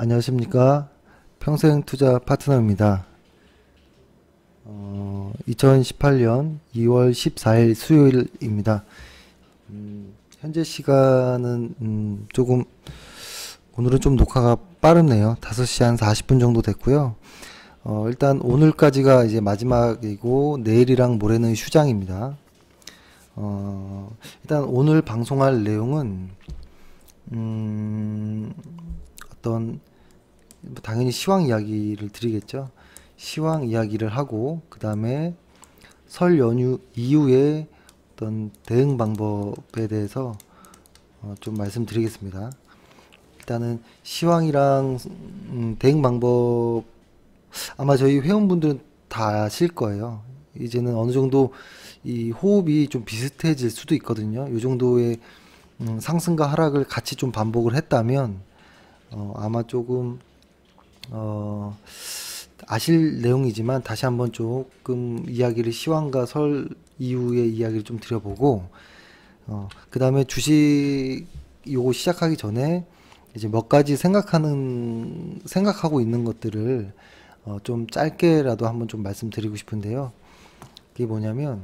안녕하십니까. 평생투자 파트너입니다. 2018년 2월 14일 수요일입니다. 현재 시간은 오늘은 좀 녹화가 빠르네요. 5시 한 40분 정도 됐고요. 일단 오늘까지가 이제 마지막이고 내일이랑 모레는 휴장입니다. 일단 오늘 방송할 내용은 당연히 시황 이야기를 드리겠죠. 시황 이야기를 하고 그 다음에 설 연휴 이후에 어떤 대응 방법에 대해서 좀 말씀드리겠습니다. 일단은 시황이랑 대응 방법 아마 저희 회원분들은 다 아실 거예요. 이제는 어느 정도 이 호흡이 좀 비슷해질 수도 있거든요. 이 정도의 상승과 하락을 같이 좀 반복을 했다면 아마 조금 아실 내용이지만 다시 한번 조금 이야기를 시황과 설 이후의 이야기를 좀 드려보고 그 다음에 주식 요거 시작하기 전에 이제 몇 가지 생각하고 있는 것들을 좀 짧게라도 한번 좀 말씀드리고 싶은데요. 그게 뭐냐면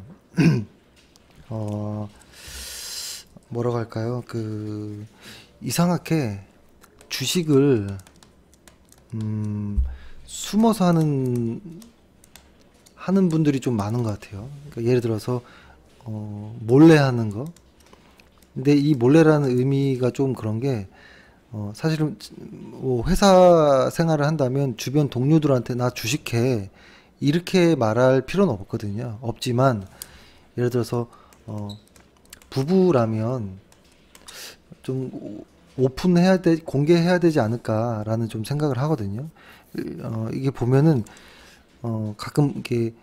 뭐라고 할까요? 이상하게 주식을 숨어서 하는 분들이 좀 많은 것 같아요. 그러니까 예를 들어서 몰래 하는 거. 근데 이 몰래라는 의미가 좀 그런 게 사실은 뭐 회사 생활을 한다면 주변 동료들한테 나 주식해 이렇게 말할 필요는 없거든요. 없지만 예를 들어서 부부라면 좀 공개해야 되지 않을까라는 좀 생각을 하거든요. 이게 보면은 가끔 이게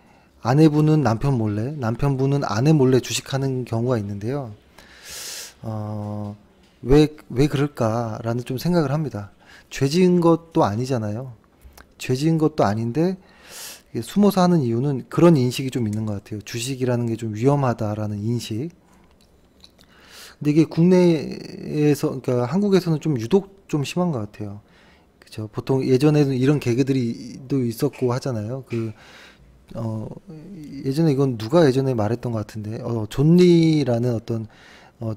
아내분은 남편 몰래, 남편분은 아내 몰래 주식하는 경우가 있는데요. 왜 그럴까라는 좀 생각을 합니다. 죄 지은 것도 아니잖아요. 죄 지은 것도 아닌데 이게 숨어서 하는 이유는 그런 인식이 좀 있는 것 같아요. 주식이라는 게 좀 위험하다라는 인식. 근데 이게 국내에서, 그러니까 한국에서는 좀 유독 좀 심한 것 같아요. 그죠? 보통 예전에는 이런 개그들이 또 있었고 하잖아요. 예전에 이건 누가 예전에 말했던 것 같은데, 존리라는 어떤,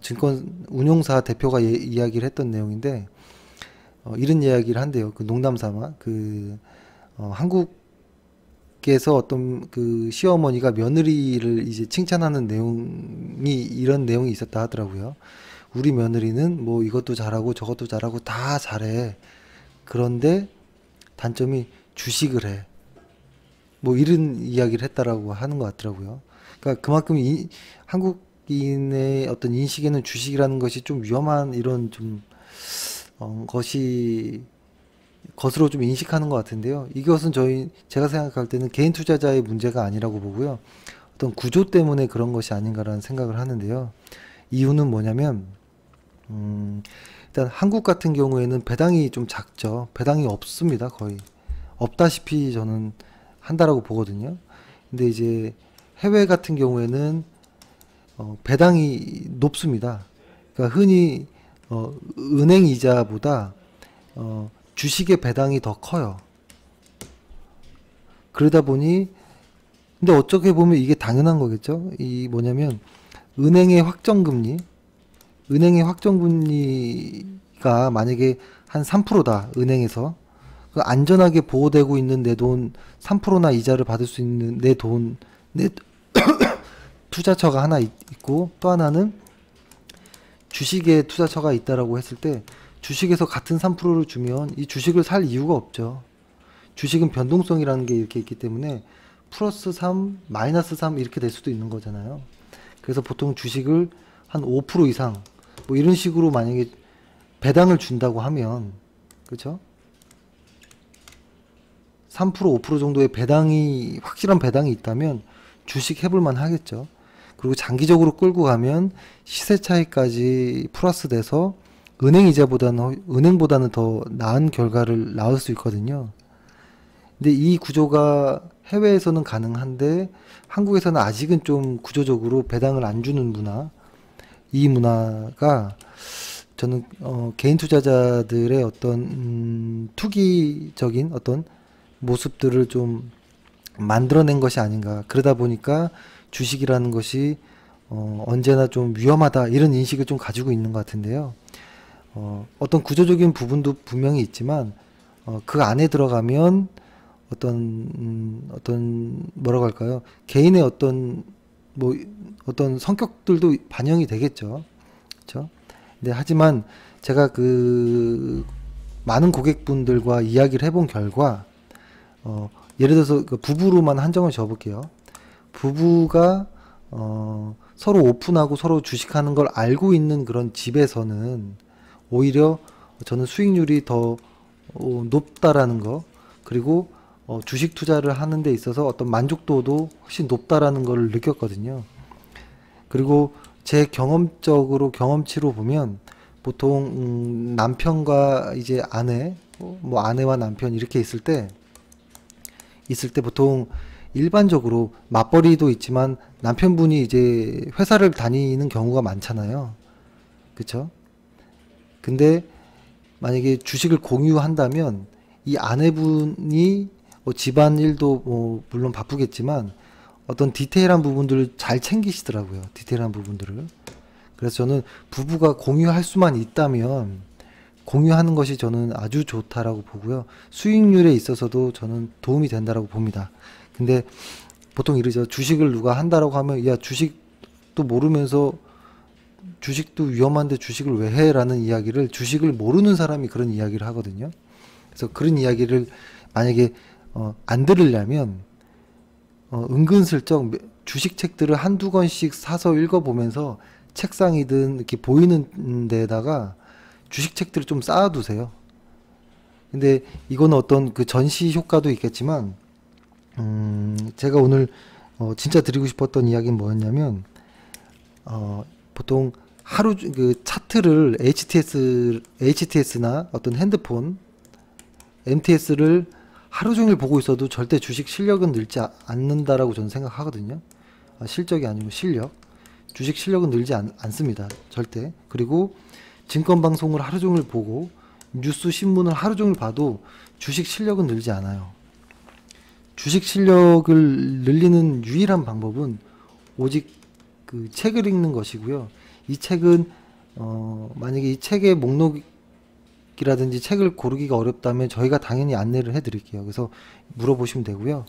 증권 운용사 대표가 이야기를 했던 내용인데, 이런 이야기를 한대요. 농담 삼아. 한국에서 어떤 시어머니가 며느리를 이제 칭찬하는 이런 내용이 있었다 하더라고요. 우리 며느리는 뭐 이것도 잘하고 저것도 잘하고 다 잘해. 그런데 단점이 주식을 해. 뭐 이런 이야기를 했다라고 하는 것 같더라고요. 그러니까 그만큼 한국인의 어떤 인식에는 주식이라는 것이 좀 위험한 이런 것으로 좀 인식하는 것 같은데요. 이것은 제가 생각할 때는 개인 투자자의 문제가 아니라고 보고요. 어떤 구조 때문에 그런 것이 아닌가라는 생각을 하는데요. 이유는 뭐냐면, 일단 한국 같은 경우에는 배당이 좀 작죠. 배당이 없습니다. 거의. 없다시피 저는 한다라고 보거든요. 근데 이제 해외 같은 경우에는 배당이 높습니다. 그러니까 흔히 은행 이자보다 주식의 배당이 더 커요. 그러다 보니 근데 어떻게 보면 이게 당연한 거겠죠. 이 뭐냐면 은행의 확정금리가 만약에 한 3%다. 은행에서 안전하게 보호되고 있는 내 돈 3%나 이자를 받을 수 있는 내 투자처가 하나 있고, 또 하나는 주식에 투자처가 있다라고 했을 때 주식에서 같은 3%를 주면 이 주식을 살 이유가 없죠. 주식은 변동성이라는 게 이렇게 있기 때문에 플러스 3, 마이너스 3 이렇게 될 수도 있는 거잖아요. 그래서 보통 주식을 한 5% 이상 뭐 이런 식으로 만약에 배당을 준다고 하면, 그렇죠? 3%, 5% 정도의 확실한 배당이 있다면 주식 해볼만 하겠죠. 그리고 장기적으로 끌고 가면 시세 차이까지 플러스 돼서 은행보다는 더 나은 결과를 낳을 수 있거든요. 근데 이 구조가 해외에서는 가능한데 한국에서는 아직은 좀 구조적으로 배당을 안 주는 이 문화가 저는 개인 투자자들의 어떤 투기적인 어떤 모습들을 좀 만들어낸 것이 아닌가. 그러다 보니까 주식이라는 것이 언제나 좀 위험하다 이런 인식을 좀 가지고 있는 것 같은데요. 어떤 구조적인 부분도 분명히 있지만 그 안에 들어가면 어떤 뭐라고 할까요? 개인의 어떤 성격들도 반영이 되겠죠. 그렇죠? 네, 하지만 제가 그 많은 고객분들과 이야기를 해본 결과 예를 들어서 그 부부로만 한정을 줘볼게요. 부부가 서로 오픈하고 서로 주식하는 걸 알고 있는 그런 집에서는 오히려 저는 수익률이 더 높다라는 거, 그리고 주식 투자를 하는 데 있어서 어떤 만족도도 훨씬 높다라는 걸 느꼈거든요. 그리고 제 경험치로 보면 보통 남편과 이제 아내, 뭐 아내와 남편 이렇게 있을 때 보통 일반적으로 맞벌이도 있지만 남편분이 이제 회사를 다니는 경우가 많잖아요. 그쵸? 근데 만약에 주식을 공유한다면 이 아내분이 집안일도 물론 바쁘겠지만 어떤 디테일한 부분들을 잘 챙기시더라고요. 디테일한 부분들을. 그래서 저는 부부가 공유할 수만 있다면 공유하는 것이 저는 아주 좋다라고 보고요. 수익률에 있어서도 저는 도움이 된다라고 봅니다. 근데 보통 이러죠. 주식을 누가 한다라고 하면 야, 주식도 모르면서 주식도 위험한데 주식을 왜 해? 라는 이야기를 주식을 모르는 사람이 그런 이야기를 하거든요. 그래서 그런 이야기를 만약에 안 들으려면 은근슬쩍 주식 책들을 한두 권씩 사서 읽어보면서 책상이든 이렇게 보이는 데다가 주식 책들을 좀 쌓아두세요. 근데 이거는 어떤 그 전시 효과도 있겠지만 제가 오늘 진짜 드리고 싶었던 이야기는 뭐였냐면 보통 하루 그 차트를 HTS나 어떤 핸드폰 MTS를 하루 종일 보고 있어도 절대 주식 실력은 늘지 않는다라고 저는 생각하거든요. 실적이 아니고 실력. 주식 실력은 늘지 않습니다. 절대. 그리고 증권 방송을 하루 종일 보고 뉴스 신문을 하루 종일 봐도 주식 실력은 늘지 않아요. 주식 실력을 늘리는 유일한 방법은 오직 그 책을 읽는 것이고요. 이 책은 만약에 이 책의 목록이라든지 책을 고르기가 어렵다면 저희가 당연히 안내를 해드릴게요. 그래서 물어보시면 되고요.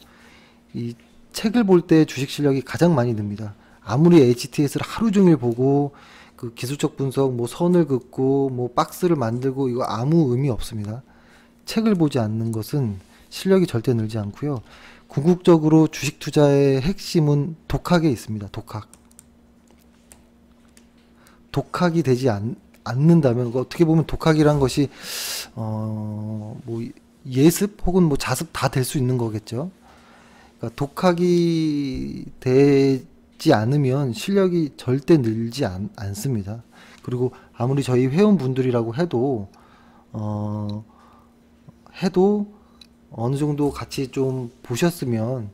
이 책을 볼 때 주식 실력이 가장 많이 듭니다. 아무리 HTS를 하루 종일 보고 그 기술적 분석, 뭐 선을 긋고 뭐 박스를 만들고 이거 아무 의미 없습니다. 책을 보지 않는 것은 실력이 절대 늘지 않고요. 궁극적으로 주식 투자의 핵심은 독학에 있습니다. 독학이 되지 않는다면 어떻게 보면 독학이란 것이 뭐 예습 혹은 뭐 자습 다 될 수 있는 거겠죠. 그러니까 독학이 되지 않으면 실력이 절대 늘지 않습니다. 그리고 아무리 저희 회원분들이라고 해도 어느 정도 같이 좀 보셨으면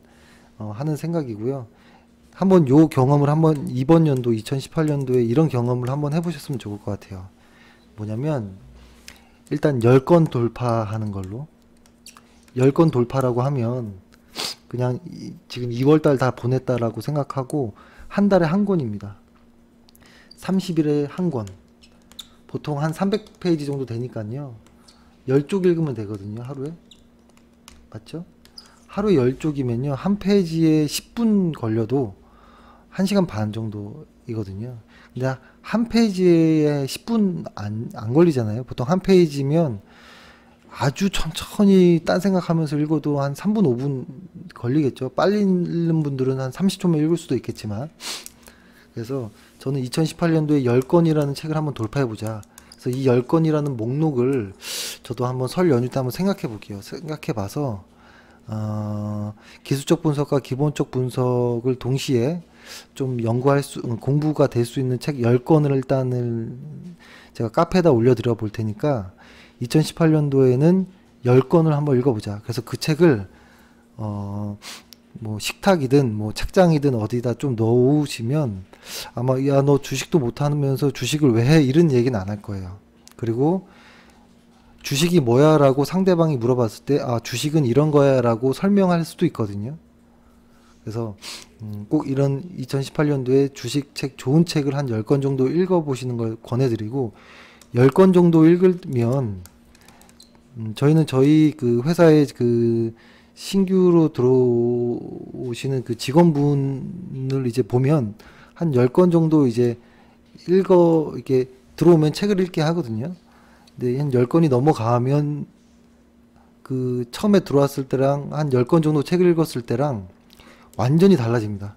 하는 생각이고요. 한번 요 경험을 한번 이번 연도 2018년도에 이런 경험을 한번 해보셨으면 좋을 것 같아요. 뭐냐면 일단 10건 돌파하는 걸로. 10건 돌파라고 하면 그냥 지금 2월달 다 보냈다라고 생각하고 한 달에 한 권입니다. 30일에 한 권. 보통 한 300페이지 정도 되니까요. 10쪽 읽으면 되거든요. 하루에. 맞죠? 하루에 10쪽이면요. 한 페이지에 10분 걸려도 1시간 반 정도이거든요. 근데 한 페이지에 10분 안 걸리잖아요. 보통 한 페이지면 아주 천천히 딴 생각하면서 읽어도 한 3분, 5분 걸리겠죠. 빨리 읽는 분들은 한 30초면 읽을 수도 있겠지만. 그래서 저는 2018년도에 10건이라는 책을 한번 돌파해보자. 그래서 이 10건이라는 목록을 저도 한번 설 연휴 때 한번 생각해 볼게요. 생각해 봐서 기술적 분석과 기본적 분석을 동시에 좀 공부가 될 수 있는 책 10권을 일단을 제가 카페에다 올려드려 볼 테니까 2018년도에는 10권을 한번 읽어보자. 그래서 그 책을 뭐 식탁이든 뭐 책장이든 어디다 좀 넣으시면 아마 야, 너 주식도 못하면서 주식을 왜 해? 이런 얘기는 안 할 거예요. 그리고 주식이 뭐야 라고 상대방이 물어봤을 때 아 주식은 이런 거야 라고 설명할 수도 있거든요. 그래서 꼭 이런 2018년도에 주식 책 좋은 책을 한 10권 정도 읽어보시는 걸 권해드리고 10권 정도 읽으면 저희는 저희 그 회사에 그 신규로 들어오시는 그 직원분을 이제 보면 한 10권 정도 이제 이게 들어오면 책을 읽게 하거든요. 근데 한 10권이 넘어가면 그 처음에 들어왔을 때랑 한 10권 정도 책을 읽었을 때랑 완전히 달라집니다.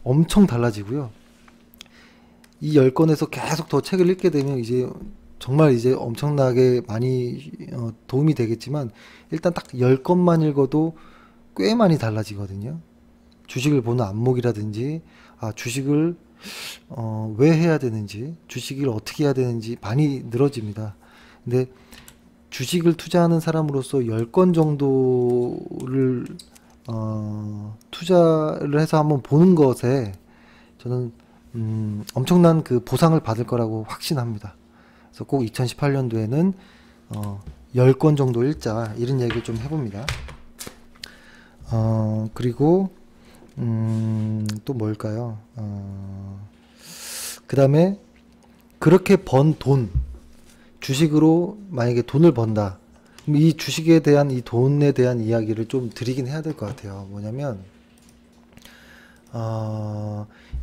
엄청 달라지고요. 이 10권에서 계속 더 책을 읽게 되면 이제 정말 이제 엄청나게 많이 도움이 되겠지만 일단 딱 10권만 읽어도 꽤 많이 달라지거든요. 주식을 보는 안목이라든지 아 주식을 왜 해야 되는지 주식을 어떻게 해야 되는지 많이 늘어집니다. 근데 주식을 투자하는 사람으로서 10권 정도를 투자를 해서 한번 보는 것에 저는 엄청난 그 보상을 받을 거라고 확신합니다. 그래서 꼭 2018년도에는 10권 정도 읽자 이런 얘기를 좀 해봅니다. 그리고 또 뭘까요? 그 다음에 그렇게 번 돈, 주식으로 만약에 돈을 번다. 그럼 이 주식에 대한 이 돈에 대한 이야기를 좀 드리긴 해야 될 것 같아요. 뭐냐면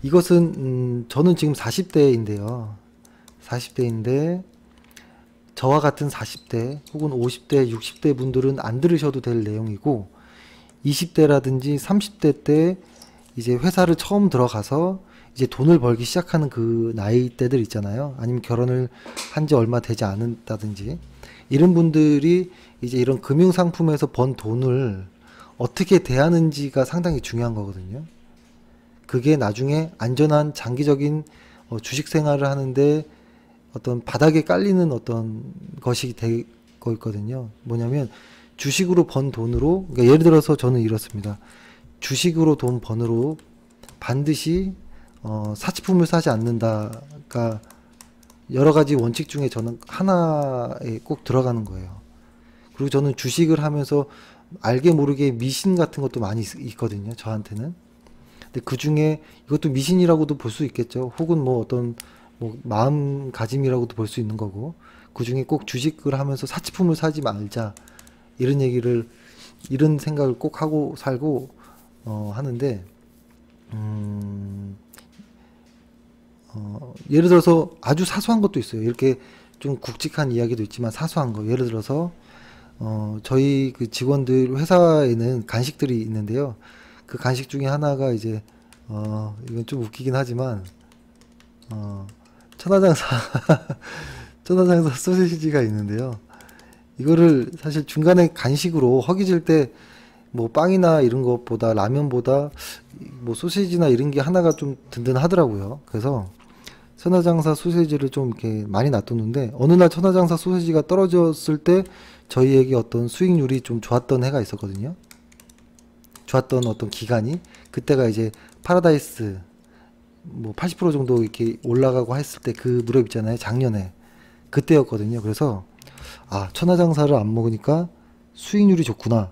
이것은 저는 지금 40대인데요. 40대인데 저와 같은 40대 혹은 50대, 60대 분들은 안 들으셔도 될 내용이고 20대라든지 30대 때 이제 회사를 처음 들어가서 이제 돈을 벌기 시작하는 그 나이대들 있잖아요. 아니면 결혼을 한 지 얼마 되지 않았다든지 이런 분들이 이제 이런 금융상품에서 번 돈을 어떻게 대하는지가 상당히 중요한 거거든요. 그게 나중에 안전한 장기적인 주식 생활을 하는데 어떤 바닥에 깔리는 어떤 것이 되고 있거든요. 뭐냐면 주식으로 번 돈으로, 그러니까 예를 들어서 저는 이렇습니다. 주식으로 돈 번으로 반드시 사치품을 사지 않는다가 여러 가지 원칙 중에 저는 하나에 꼭 들어가는 거예요. 그리고 저는 주식을 하면서 알게 모르게 미신 같은 것도 많이 있거든요. 저한테는. 근데 그 중에 이것도 미신이라고도 볼 수 있겠죠. 혹은 뭐 어떤 뭐 마음가짐이라고도 볼 수 있는 거고. 그 중에 꼭 주식을 하면서 사치품을 사지 말자. 이런 생각을 꼭 하고 살고 하는데 예를 들어서 아주 사소한 것도 있어요. 이렇게 좀 굵직한 이야기도 있지만 사소한 거. 예를 들어서 저희 그 직원들 회사에는 간식들이 있는데요. 그 간식 중에 하나가 이제 이건 좀 웃기긴 하지만 천하장사 천하장사 소시지가 있는데요. 이거를 사실 중간에 간식으로 허기질 때 뭐 빵이나 이런 것보다 라면보다 뭐 소시지나 이런 게 하나가 좀 든든하더라고요. 그래서 천하장사 소시지를 좀 이렇게 많이 놔뒀는데 어느 날 천하장사 소시지가 떨어졌을 때 저희에게 어떤 수익률이 좀 좋았던 해가 있었거든요. 좋았던 어떤 기간이 그때가 이제 파라다이스 뭐 80% 정도 이렇게 올라가고 했을 때 그 무렵 있잖아요. 작년에 그때였거든요. 그래서 아 천하장사를 안 먹으니까 수익률이 좋구나.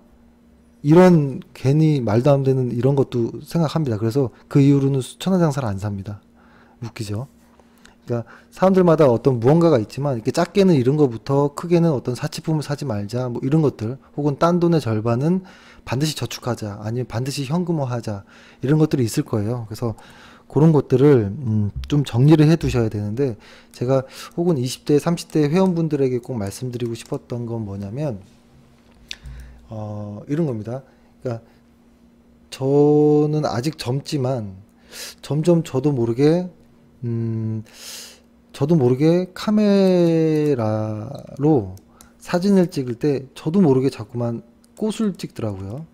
이런 괜히 말도 안 되는 이런 것도 생각합니다. 그래서 그 이후로는 천하장사를 안 삽니다. 웃기죠? 그러니까 사람들마다 어떤 무언가가 있지만 이렇게 작게는 이런 거부터 크게는 어떤 사치품을 사지 말자 뭐 이런 것들 혹은 딴 돈의 절반은 반드시 저축하자 아니면 반드시 현금화하자 이런 것들이 있을 거예요. 그래서 그런 것들을 좀 정리를 해 두셔야 되는데 제가 혹은 20대 30대 회원분들에게 꼭 말씀드리고 싶었던 건 뭐냐면 이런 겁니다. 그러니까 저는 아직 젊지만 점점 저도 모르게 카메라로 사진을 찍을 때 저도 모르게 자꾸만 꽃을 찍더라고요.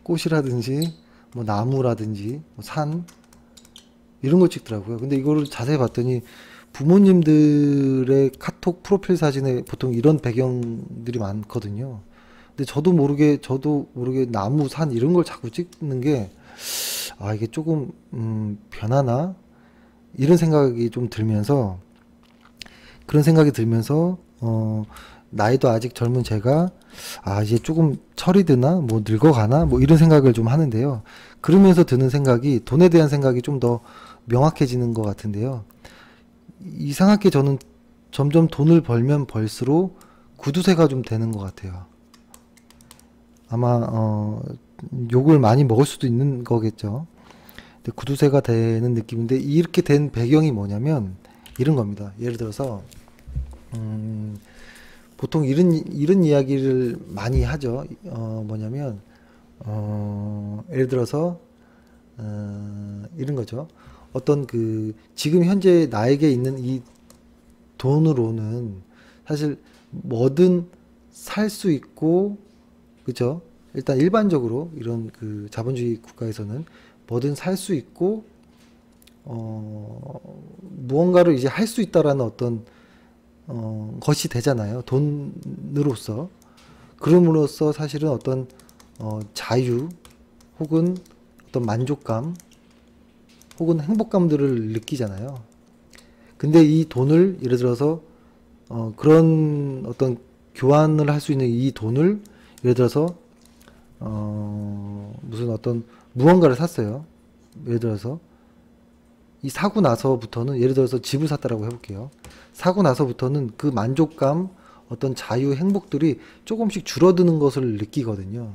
꽃이라든지 뭐 나무라든지 뭐 산 이런 거 찍더라고요. 근데 이거를 자세히 봤더니 부모님들의 카톡 프로필 사진에 보통 이런 배경들이 많거든요. 근데 저도 모르게 나무, 산 이런 걸 자꾸 찍는 게 아 이게 조금 변하나 이런 생각이 좀 들면서 그런 생각이 들면서 나이도 아직 젊은 제가 이제 조금 철이 드나 뭐 늙어가나 뭐 이런 생각을 좀 하는데요. 그러면서 드는 생각이 돈에 대한 생각이 좀 더 명확해지는 것 같은데요. 이상하게 저는 점점 돈을 벌면 벌수록 구두쇠가 좀 되는 것 같아요. 아마 욕을 많이 먹을 수도 있는 거겠죠. 근데 구두쇠가 되는 느낌인데 이렇게 된 배경이 뭐냐면 이런 겁니다. 예를 들어서 보통 이런 이야기를 많이 하죠. 뭐냐면 예를 들어서 이런 거죠. 어떤 그 지금 현재 나에게 있는 이 돈으로는 사실 뭐든 살 수 있고, 그죠? 일단 일반적으로 이런 그 자본주의 국가에서는 뭐든 살 수 있고 무언가를 이제 할 수 있다라는 어떤 것이 되잖아요. 돈으로서. 그럼으로써 사실은 어떤 자유 혹은 어떤 만족감 혹은 행복감들을 느끼잖아요. 근데 이 돈을 예를 들어서 그런 어떤 교환을 할 수 있는 이 돈을 예를 들어서 무슨 어떤 무언가를 샀어요. 예를 들어서 이 사고 나서부터는 예를 들어서 집을 샀다라고 해볼게요. 사고 나서부터는 그 만족감, 어떤 자유, 행복들이 조금씩 줄어드는 것을 느끼거든요.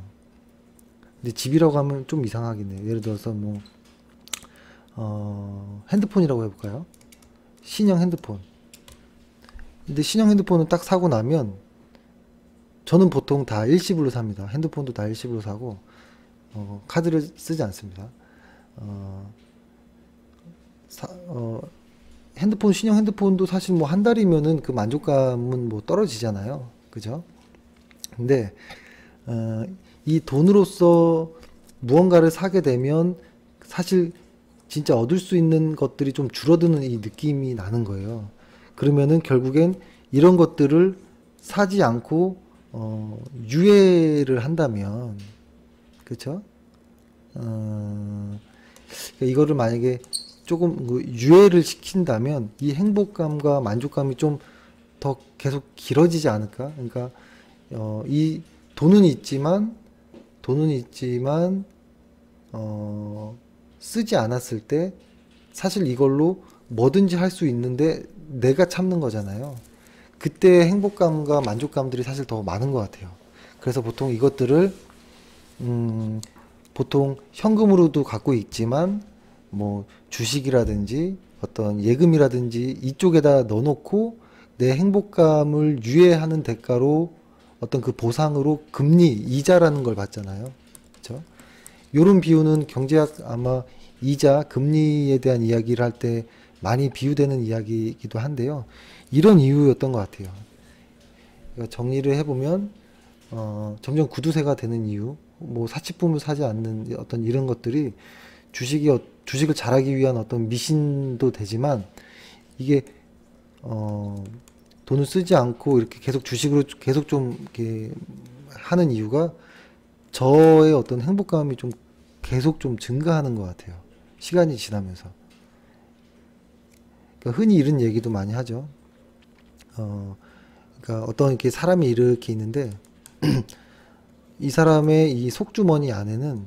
근데 집이라고 하면 좀 이상하긴 해요. 예를 들어서 뭐 핸드폰이라고 해볼까요? 신형 핸드폰. 근데 신형 핸드폰은 딱 사고 나면 저는 보통 다 일시불로 삽니다. 핸드폰도 다 일시불로 사고 카드를 쓰지 않습니다. 어, 사- 어, 신형 핸드폰도 사실 뭐 한 달이면은 그 만족감은 뭐 떨어지잖아요. 그죠? 근데 어, 이 돈으로서 무언가를 사게 되면 사실 진짜 얻을 수 있는 것들이 좀 줄어드는 이 느낌이 나는 거예요. 그러면은 결국엔 이런 것들을 사지 않고 유예를 한다면, 그렇죠? 그러니까 이거를 만약에 조금 그 유예를 시킨다면 이 행복감과 만족감이 좀 더 계속 길어지지 않을까? 그러니까 이 돈은 있지만 돈은 있지만 쓰지 않았을 때 사실 이걸로 뭐든지 할 수 있는데 내가 참는 거잖아요. 그때 행복감과 만족감들이 사실 더 많은 것 같아요. 그래서 보통 이것들을 보통 현금으로도 갖고 있지만 뭐 주식이라든지 어떤 예금이라든지 이쪽에다 넣어놓고 내 행복감을 유예하는 대가로 어떤 그 보상으로 금리 이자라는 걸 받잖아요. 그렇죠? 요런 비유는 경제학 아마 이자 금리에 대한 이야기를 할 때 많이 비유되는 이야기이기도 한데요. 이런 이유였던 것 같아요. 그러니까 정리를 해보면 점점 구두쇠가 되는 이유, 뭐 사치품을 사지 않는 어떤 이런 것들이 주식을 잘하기 위한 어떤 미신도 되지만 이게 돈을 쓰지 않고 이렇게 계속 주식으로 계속 좀 이렇게 하는 이유가 저의 어떤 행복감이 좀 계속 좀 증가하는 것 같아요. 시간이 지나면서. 그러니까 흔히 이런 얘기도 많이 하죠. 그러니까 어떤 이렇게 사람이 이렇게 있는데 이 사람의 이 속주머니 안에는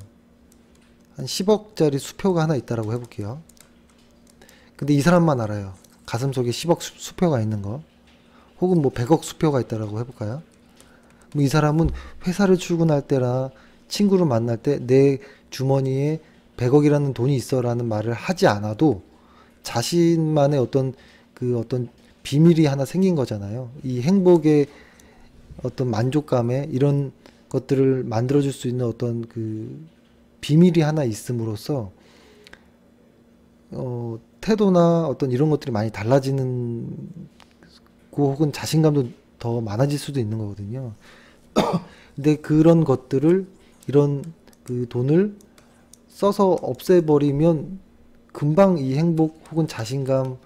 한 10억짜리 수표가 하나 있다라고 해볼게요. 근데 이 사람만 알아요. 가슴 속에 10억 수표가 있는 거. 혹은 뭐 100억 수표가 있다라고 해볼까요? 뭐 이 사람은 회사를 출근할 때나 친구를 만날 때 내 주머니에 100억이라는 돈이 있어라는 말을 하지 않아도 자신만의 어떤 비밀이 하나 생긴 거잖아요. 이 행복의 어떤 만족감에 이런 것들을 만들어줄 수 있는 어떤 그 비밀이 하나 있음으로써 태도나 어떤 이런 것들이 많이 달라지는 고 혹은 자신감도 더 많아질 수도 있는 거거든요. 근데 그런 것들을 이런 그 돈을 써서 없애버리면 금방 이 행복 혹은 자신감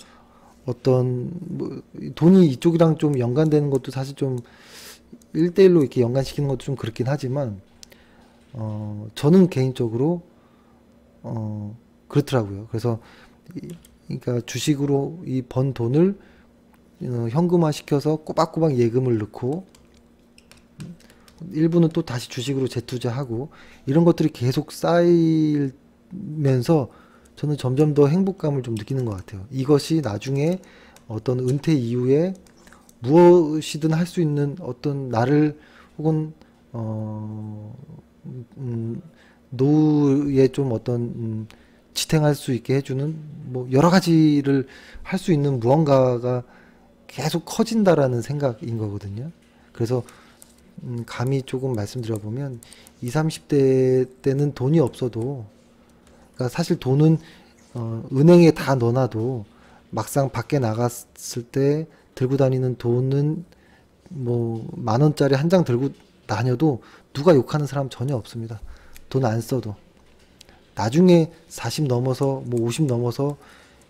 어떤 뭐 돈이 이쪽이랑 좀 연관되는 것도 사실 좀 1대1로 이렇게 연관시키는 것도 좀 그렇긴 하지만 저는 개인적으로 그렇더라고요. 그래서 그러니까 주식으로 이 번 돈을 현금화 시켜서 꼬박꼬박 예금을 넣고 일부는 또 다시 주식으로 재투자하고 이런 것들이 계속 쌓이면서 저는 점점 더 행복감을 좀 느끼는 것 같아요. 이것이 나중에 어떤 은퇴 이후에 무엇이든 할 수 있는 어떤 나를 혹은 노후에 좀 어떤 지탱할 수 있게 해주는 뭐 여러 가지를 할 수 있는 무언가가 계속 커진다라는 생각인 거거든요. 그래서 감히 조금 말씀드려보면 20, 30대 때는 돈이 없어도 그러니까 사실 돈은 은행에 다 넣어놔도 막상 밖에 나갔을 때 들고 다니는 돈은 뭐 10,000원짜리 한 장 들고 다녀도 누가 욕하는 사람 전혀 없습니다. 돈 안 써도. 나중에 40 넘어서 뭐 50 넘어서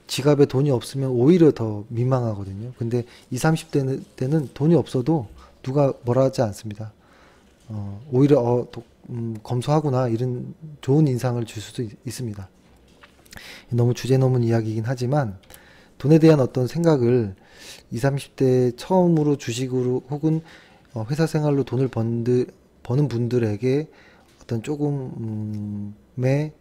지갑에 돈이 없으면 오히려 더 민망하거든요. 근데 20, 30대 때는 돈이 없어도 누가 뭐라 하지 않습니다. 오히려 검소하구나 이런 좋은 인상을 줄 수도 있습니다. 너무 주제 넘은 이야기이긴 하지만 돈에 대한 어떤 생각을 20, 30대 처음으로 주식으로 혹은 회사 생활로 돈을 버는 분들에게 어떤 조금의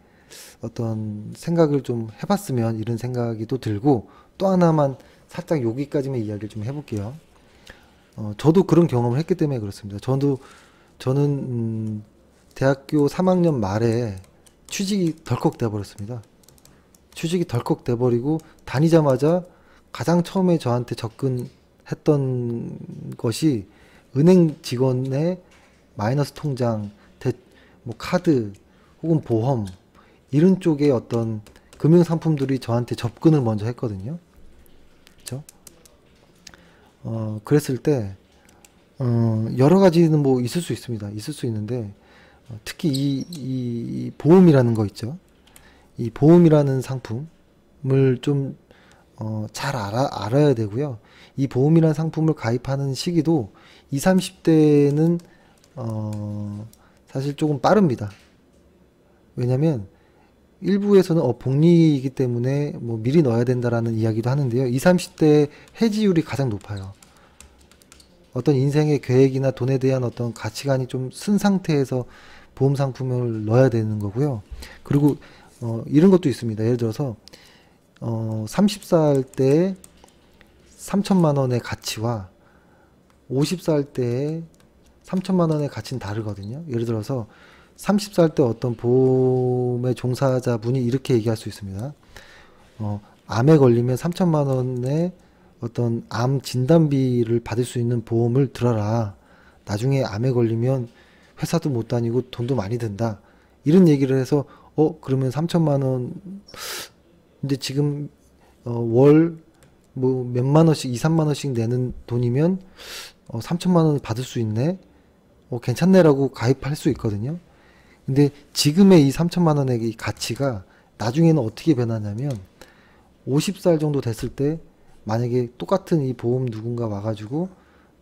어떤 생각을 좀 해봤으면 이런 생각이 또 들고 또 하나만 살짝 여기까지만 이야기를 좀 해볼게요. 저도 그런 경험을 했기 때문에 그렇습니다. 저는 대학교 3학년 말에 취직이 덜컥 돼버렸습니다. 취직이 덜컥 돼버리고 다니자마자 가장 처음에 저한테 접근했던 것이 은행 직원의 마이너스 통장, 뭐 카드 혹은 보험 이런 쪽의 어떤 금융 상품들이 저한테 접근을 먼저 했거든요. 그렇죠? 그랬을 때 여러 가지는 뭐 있을 수 있습니다. 있을 수 있는데 특히 이 보험이라는 거 있죠. 이 보험이라는 상품을 좀 잘 알아야 되고요. 이 보험이라는 상품을 가입하는 시기도 20, 30대는 사실 조금 빠릅니다. 왜냐면 일부에서는 복리이기 때문에 뭐 미리 넣어야 된다라는 이야기도 하는데요. 20, 30대 해지율이 가장 높아요. 어떤 인생의 계획이나 돈에 대한 어떤 가치관이 좀 쓴 상태에서 보험 상품을 넣어야 되는 거고요. 그리고 이런 것도 있습니다. 예를 들어서 30살 때 3천만 원의 가치와 50살 때 3천만 원의 가치는 다르거든요. 예를 들어서 30살 때 어떤 보험의 종사자분이 이렇게 얘기할 수 있습니다. 암에 걸리면 3천만 원의 어떤 암 진단비를 받을 수 있는 보험을 들어라. 나중에 암에 걸리면 회사도 못 다니고 돈도 많이 든다. 이런 얘기를 해서 그러면 3천만 원 근데 지금 월 뭐 몇만 원씩 2, 3만 원씩 내는 돈이면 3천만 원을 받을 수 있네. 괜찮네라고 가입할 수 있거든요. 근데 지금의 이 3천만 원의 이 가치가 나중에는 어떻게 변하냐면 50살 정도 됐을 때 만약에 똑같은 이 보험 누군가 와가지고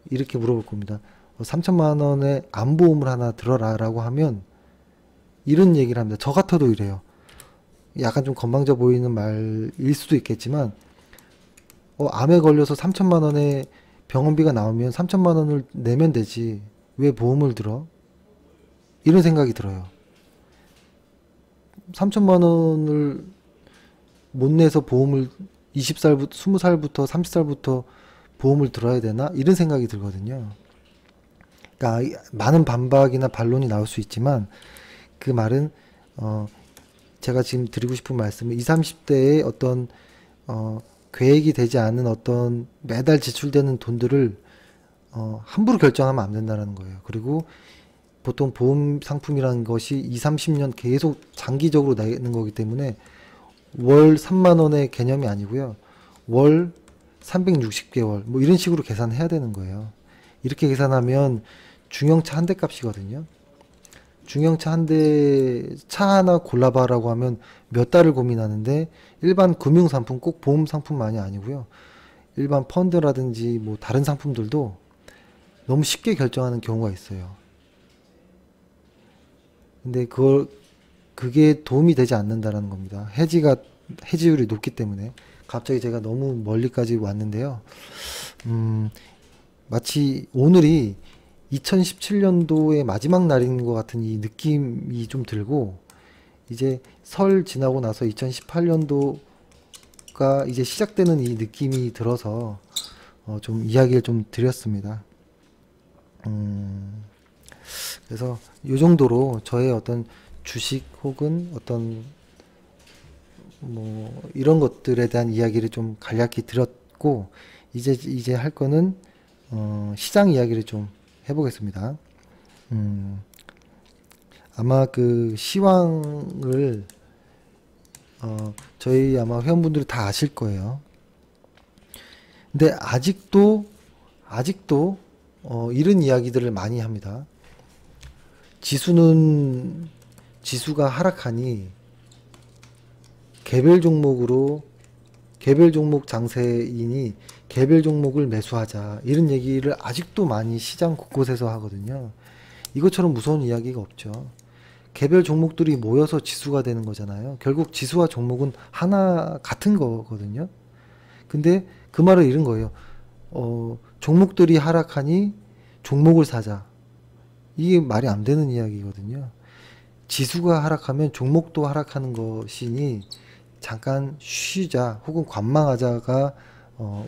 이렇게 물어볼 겁니다. 3천만 원의 암보험을 하나 들어라 라고 하면 이런 얘기를 합니다. 저 같아도 이래요. 약간 좀 건방져 보이는 말일 수도 있겠지만 암에 걸려서 3천만 원의 병원비가 나오면 3천만 원을 내면 되지 왜 보험을 들어? 이런 생각이 들어요. 3천만 원을 못 내서 보험을 20살부터 20살부터 30살부터 보험을 들어야 되나? 이런 생각이 들거든요. 그러니까 많은 반박이나 반론이 나올 수 있지만 그 말은 제가 지금 드리고 싶은 말씀은 20, 30대의 어떤 계획이 되지 않은 어떤 매달 지출되는 돈들을 함부로 결정하면 안 된다는 거예요. 그리고 보통 보험 상품이라는 것이 20, 30년 계속 장기적으로 내는 거기 때문에 월 3만 원의 개념이 아니고요. 월 360개월 뭐 이런 식으로 계산해야 되는 거예요. 이렇게 계산하면 중형차 한 대 값이거든요. 중형차 한 대 차 하나 골라봐라고 하면 몇 달을 고민하는데 일반 금융상품 꼭 보험 상품만이 아니고요. 일반 펀드라든지 뭐 다른 상품들도 너무 쉽게 결정하는 경우가 있어요. 근데 그게 도움이 되지 않는다라는 겁니다. 해지율이 높기 때문에. 갑자기 제가 너무 멀리까지 왔는데요. 마치 오늘이 2017년도의 마지막 날인 것 같은 이 느낌이 좀 들고, 이제 설 지나고 나서 2018년도가 이제 시작되는 이 느낌이 들어서 좀 이야기를 좀 드렸습니다. 그래서 이 정도로 저의 어떤 주식 혹은 어떤 뭐 이런 것들에 대한 이야기를 좀 간략히 드렸고, 이제 할 거는 시장 이야기를 좀 해보겠습니다. 아마 그 시황을 저희 아마 회원분들이 다 아실 거예요. 근데 아직도 이런 이야기들을 많이 합니다. 지수가 하락하니 개별 종목 장세이니 개별 종목을 매수하자, 이런 얘기를 아직도 많이 시장 곳곳에서 하거든요. 이것처럼 무서운 이야기가 없죠. 개별 종목들이 모여서 지수가 되는 거잖아요. 결국 지수와 종목은 하나 같은 거거든요. 근데 그 말은 이런 거예요. 종목들이 하락하니 종목을 사자. 이게 말이 안 되는 이야기거든요. 지수가 하락하면 종목도 하락하는 것이니 잠깐 쉬자 혹은 관망하자가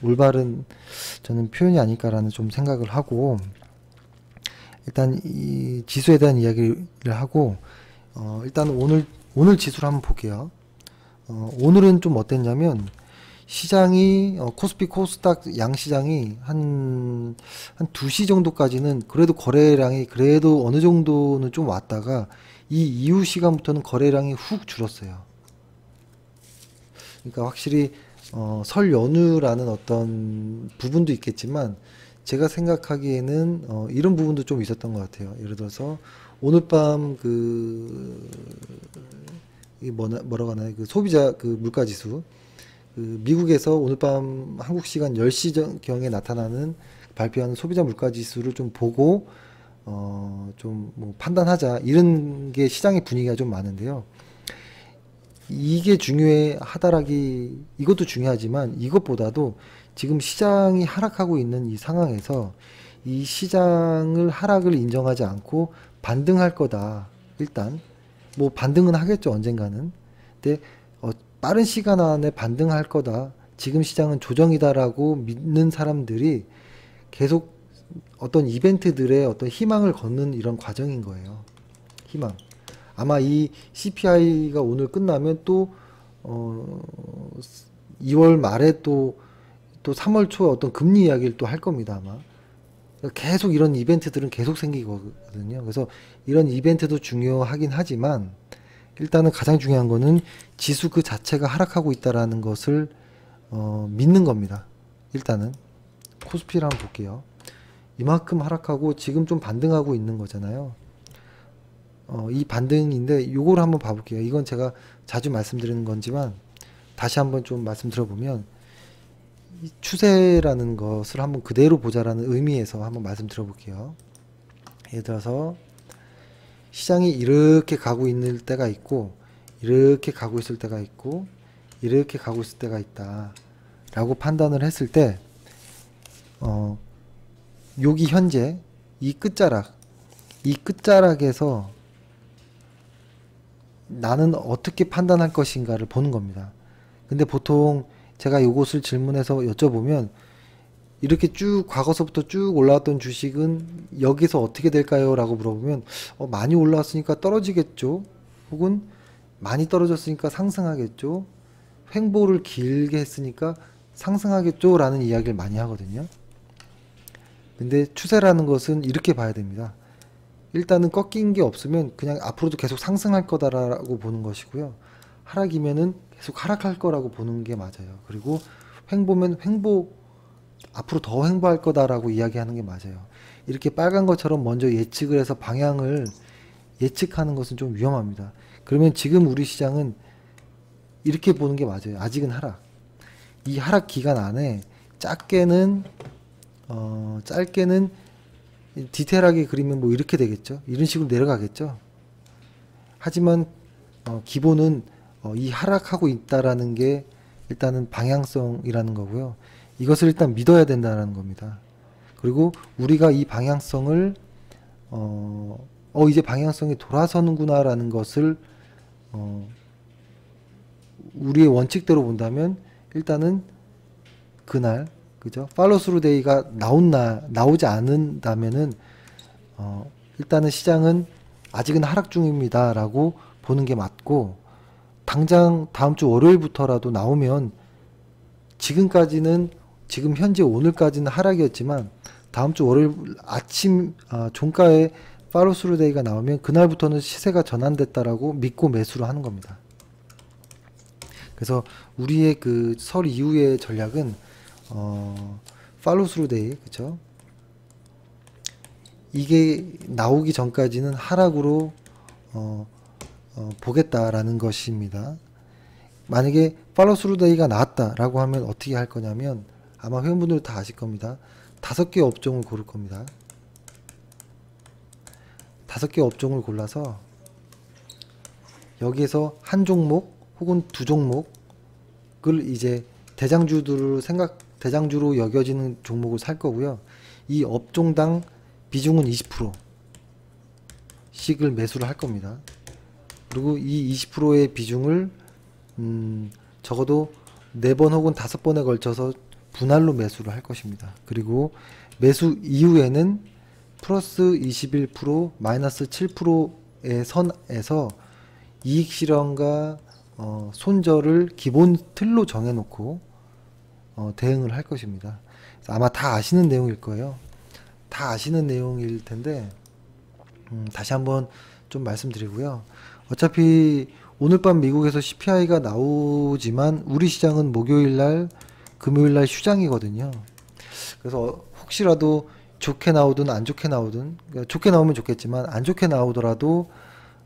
올바른 저는 표현이 아닐까라는 좀 생각을 하고, 일단 이 지수에 대한 이야기를 하고, 일단 오늘 지수를 한번 볼게요. 오늘은 좀 어땠냐면, 시장이 코스피 코스닥 양시장이 한 2시 정도까지는 그래도 거래량이 그래도 어느 정도는 좀 왔다가, 이 이후 시간부터는 거래량이 훅 줄었어요. 그러니까 확실히 설 연휴라는 어떤 부분도 있겠지만, 제가 생각하기에는 이런 부분도 좀 있었던 것 같아요. 예를 들어서 오늘 밤 뭐라고 하나요? 그 소비자 그 물가지수, 그 미국에서 오늘 밤 한국 시간 10시 경에 나타나는 발표하는 소비자 물가지수를 좀 보고 좀 뭐 판단하자, 이런 게 시장의 분위기가 좀 많은데요. 이게 이것도 중요하지만 이것보다도 지금 시장이 하락하고 있는 이 상황에서 이 시장을 하락을 인정하지 않고 반등할 거다. 일단 뭐 반등은 하겠죠, 언젠가는. 근데 빠른 시간 안에 반등할 거다. 지금 시장은 조정이다라고 믿는 사람들이 계속 어떤 이벤트들의 어떤 희망을 걷는 이런 과정인 거예요. 희망. 아마 이 CPI가 오늘 끝나면 또 2월 말에 또 3월 초에 어떤 금리 이야기를 또 할 겁니다, 아마. 계속 이런 이벤트들은 계속 생기거든요. 그래서 이런 이벤트도 중요하긴 하지만, 일단은 가장 중요한 거는 지수 그 자체가 하락하고 있다라는 것을 믿는 겁니다. 일단은 코스피를 한번 볼게요. 이만큼 하락하고 지금 좀 반등하고 있는 거잖아요. 이 반등인데 요거를 한번 봐볼게요. 이건 제가 자주 말씀드리는 건지만 다시 한번 좀 말씀드려보면, 이 추세라는 것을 한번 그대로 보자라는 의미에서 한번 말씀드려볼게요. 예를 들어서 시장이 이렇게 가고 있는 때가 있고, 이렇게 가고 있을 때가 있고, 이렇게 가고 있을 때가 있다 라고 판단을 했을 때, 여기 현재 이 끝자락에서 나는 어떻게 판단할 것인가를 보는 겁니다. 근데 보통 제가 이것을 질문해서 여쭤보면, 이렇게 쭉 과거서부터 쭉 올라왔던 주식은 여기서 어떻게 될까요? 라고 물어보면 많이 올라왔으니까 떨어지겠죠. 혹은 많이 떨어졌으니까 상승하겠죠. 횡보를 길게 했으니까 상승하겠죠. 라는 이야기를 많이 하거든요. 근데 추세라는 것은 이렇게 봐야 됩니다. 일단은 꺾인 게 없으면 그냥 앞으로도 계속 상승할 거다라고 보는 것이고요. 하락이면은 계속 하락할 거라고 보는 게 맞아요. 그리고 횡보면 앞으로 더 횡보할 거다라고 이야기하는 게 맞아요. 이렇게 빨간 것처럼 먼저 예측을 해서 방향을 예측하는 것은 좀 위험합니다. 그러면 지금 우리 시장은 이렇게 보는 게 맞아요. 아직은 하락. 이 하락 기간 안에 짧게는 디테일하게 그리면 뭐 이렇게 되겠죠. 이런 식으로 내려가겠죠. 하지만 기본은 이 하락하고 있다라는 게 일단은 방향성이라는 거고요. 이것을 일단 믿어야 된다는 겁니다. 그리고 우리가 이 방향성을 이제 방향성이 돌아서는구나 라는 것을 우리의 원칙대로 본다면 일단은 그날, 그죠? 팔로우 스루 데이가 나오지 않는다면은 일단은 시장은 아직은 하락 중입니다 라고 보는 게 맞고, 당장 다음 주 월요일부터라도 나오면, 지금 현재 오늘까지는 하락이었지만 다음 주 월요일 아침 종가에 팔로우 스루 데이가 나오면 그날부터는 시세가 전환됐다라고 믿고 매수를 하는 겁니다. 그래서 우리의 그 설 이후의 전략은 팔로우 스루 데이, 그쵸? 이게 나오기 전까지는 하락으로 보겠다라는 것입니다. 만약에 팔로우 스루 데이가 나왔다라고 하면 어떻게 할 거냐면, 아마 회원분들 다 아실 겁니다. 5개 업종을 고를 겁니다. 5개 업종을 골라서 여기에서 한 종목 혹은 두 종목을 이제 대장주로 여겨지는 종목을 살 거고요. 이 업종당 비중은 20%씩을 매수를 할 겁니다. 그리고 이 20%의 비중을 적어도 4번 혹은 5번에 걸쳐서 분할로 매수를 할 것입니다. 그리고 매수 이후에는 플러스 21%, 마이너스 7%의 선에서 이익 실현과 손절을 기본 틀로 정해놓고 대응을 할 것입니다. 아마 다 아시는 내용일 거예요. 다 아시는 내용일 텐데 다시 한번 좀 말씀드리고요. 어차피 오늘 밤 미국에서 CPI가 나오지만 우리 시장은 목요일날, 금요일날 휴장이거든요. 그래서 혹시라도 좋게 나오든 안 좋게 나오든, 그러니까 좋게 나오면 좋겠지만 안 좋게 나오더라도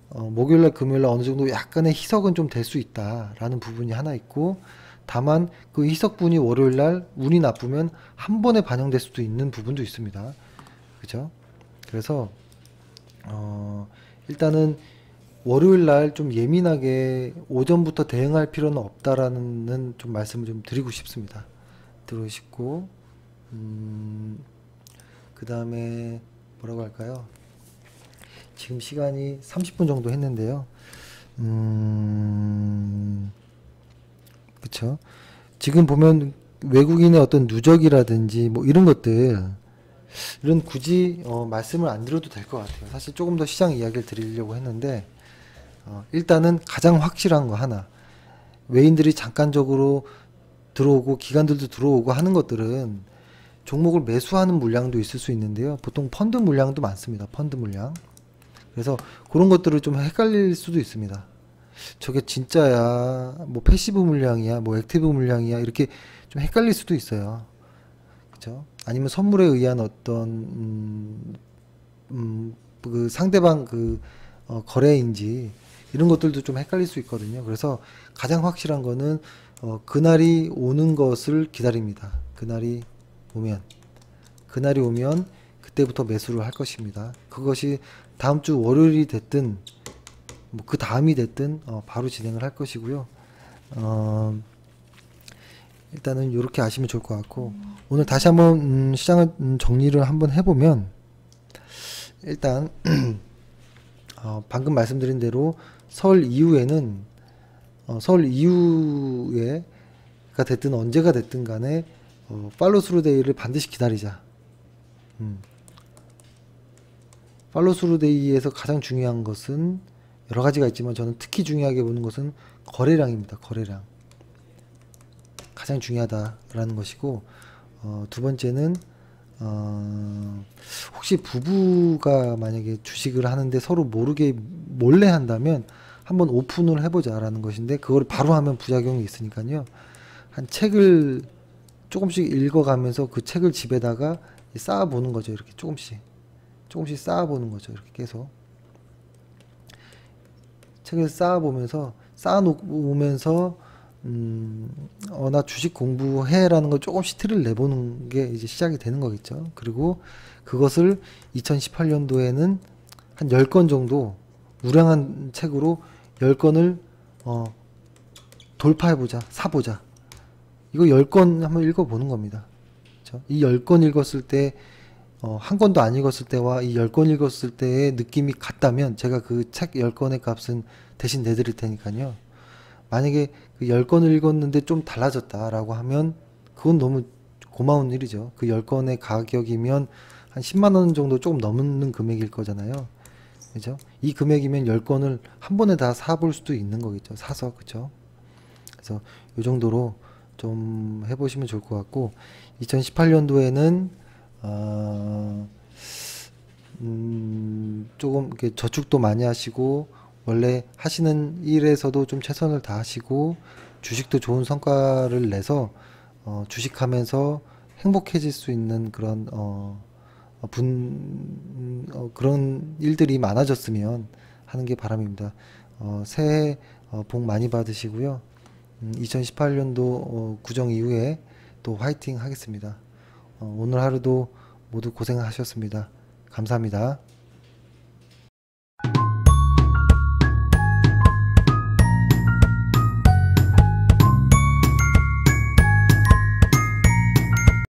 목요일날, 금요일날 어느 정도 약간의 희석은 좀 될 수 있다라는 부분이 하나 있고, 다만 그 희석분이 월요일날 운이 나쁘면 한 번에 반영될 수도 있는 부분도 있습니다. 그죠? 그래서 일단은 월요일날 좀 예민하게 오전부터 대응할 필요는 없다라는 좀 말씀을 좀 드리고 싶습니다. 들으시고 그 다음에 뭐라고 할까요? 지금 시간이 30분 정도 했는데요. 그쵸? 지금 보면 외국인의 어떤 누적이라든지 뭐 이런 것들, 이런 굳이 말씀을 안 드려도 될 것 같아요. 사실 조금 더 시장 이야기를 드리려고 했는데 일단은 가장 확실한 거 하나, 외인들이 잠깐적으로 들어오고 기관들도 들어오고 하는 것들은 종목을 매수하는 물량도 있을 수 있는데요. 보통 펀드 물량도 많습니다. 펀드 물량. 그래서 그런 것들을 좀 헷갈릴 수도 있습니다. 저게 진짜야, 뭐 패시브 물량이야, 뭐 액티브 물량이야, 이렇게 좀 헷갈릴 수도 있어요. 그죠? 아니면 선물에 의한 어떤 그 상대방 거래인지 이런 것들도 좀 헷갈릴 수 있거든요. 그래서 가장 확실한 거는 그날이 오는 것을 기다립니다. 그날이 오면 그때부터 매수를 할 것입니다. 그것이 다음 주 월요일이 됐든 뭐 그 다음이 됐든 바로 진행을 할 것이고요. 일단은 이렇게 아시면 좋을 것 같고, 오늘 다시 한번 시장을 정리를 한번 해보면, 일단 방금 말씀드린 대로 설 이후에는 설 이후에가 됐든 언제가 됐든 간에 팔로우 스루 데이를 반드시 기다리자. 팔로우 스루 데이에서 가장 중요한 것은 여러 가지가 있지만 저는 특히 중요하게 보는 것은 거래량입니다. 거래량. 가장 중요하다라는 것이고, 두 번째는 혹시 부부가 만약에 주식을 하는데 서로 모르게 몰래 한다면 한번 오픈을 해보자라는 것인데, 그걸 바로 하면 부작용이 있으니까요. 한 책을 조금씩 읽어가면서 그 책을 집에다가 쌓아보는 거죠. 이렇게 조금씩 쌓아보는 거죠. 이렇게 계속 책을 쌓아놓으면서 나 주식 공부해라는 걸 조금씩 틀을 내보는 게 이제 시작이 되는 거겠죠. 그리고 그것을 2018년도에는 한 10권 정도 우량한 책으로 10권을 돌파해보자, 사보자. 이거 10권 한번 읽어보는 겁니다. 그렇죠? 이 10권 읽었을 때, 한 권도 안 읽었을 때와 이 10권 읽었을 때의 느낌이 같다면 제가 그 책 10권의 값은 대신 내드릴 테니까요. 만약에 그 10권을 읽었는데 좀 달라졌다라고 하면 그건 너무 고마운 일이죠. 그 10권의 가격이면 한 10만 원 정도 조금 넘는 금액일 거잖아요. 그죠? 이 금액이면 10권을 한 번에 다 사볼 수도 있는 거겠죠. 사서, 그죠? 그래서 이 정도로 좀 해보시면 좋을 것 같고, 2018년도에는 조금 이렇게 저축도 많이 하시고 원래 하시는 일에서도 좀 최선을 다하시고 주식도 좋은 성과를 내서 주식하면서 행복해질 수 있는 그런 그런 일들이 많아졌으면 하는 게 바람입니다. 새해 복 많이 받으시고요. 2018년도 구정 이후에 또 화이팅 하겠습니다. 오늘 하루도 모두 고생하셨습니다. 감사합니다.